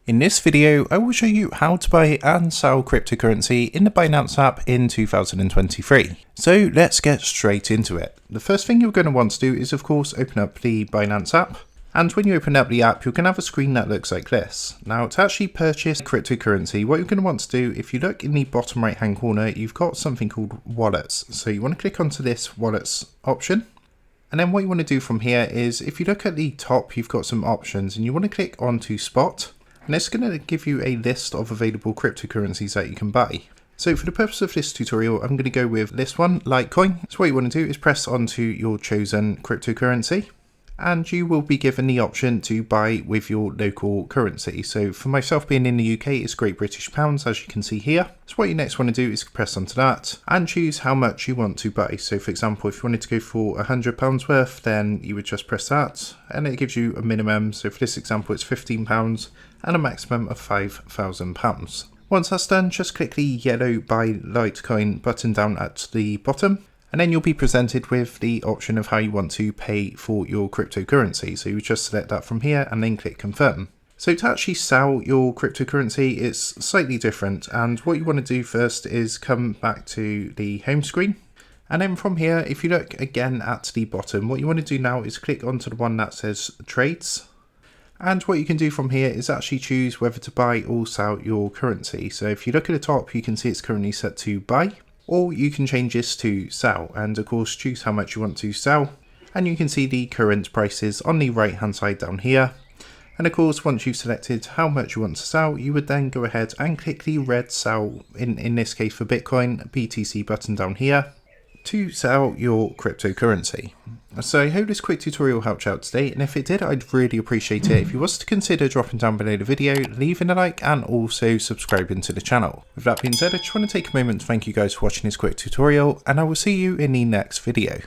In this video, I will show you how to buy and sell cryptocurrency in the Binance app in 2023. So let's get straight into it. The first thing you're going to want to do is of course open up the Binance app. And when you open up the app, you're going to have a screen that looks like this. Now to actually purchase cryptocurrency, what you're going to want to do, if you look in the bottom right hand corner, you've got something called wallets. So you want to click onto this wallets option. And then what you want to do from here is, if you look at the top, you've got some options and you want to click onto spot. And it's going to give you a list of available cryptocurrencies that you can buy. So for the purpose of this tutorial, I'm going to go with this one, Litecoin. So what you want to do is press onto your chosen cryptocurrency. And you will be given the option to buy with your local currency. So for myself being in the UK, it's Great British Pounds, as you can see here. So what you next want to do is press onto that and choose how much you want to buy. So for example, if you wanted to go for £100 worth, then you would just press that and it gives you a minimum. So for this example, it's £15 and a maximum of £5,000. Once that's done, just click the yellow Buy Litecoin button down at the bottom. And then you'll be presented with the option of how you want to pay for your cryptocurrency. So you just select that from here and then click confirm. So to actually sell your cryptocurrency, it's slightly different. And what you want to do first is come back to the home screen. And then from here, if you look again at the bottom, what you want to do now is click onto the one that says trades. And what you can do from here is actually choose whether to buy or sell your currency. So if you look at the top, you can see it's currently set to buy. Or you can change this to sell, and of course choose how much you want to sell, and you can see the current prices on the right hand side down here. And of course, once you've selected how much you want to sell, you would then go ahead and click the red sell, in this case for Bitcoin, BTC button down here, to sell your cryptocurrency. So I hope this quick tutorial helped you out today, and if it did, I'd really appreciate it if you was to consider dropping down below the video, leaving a like and also subscribing to the channel. With that being said, I just want to take a moment to thank you guys for watching this quick tutorial, and I will see you in the next video.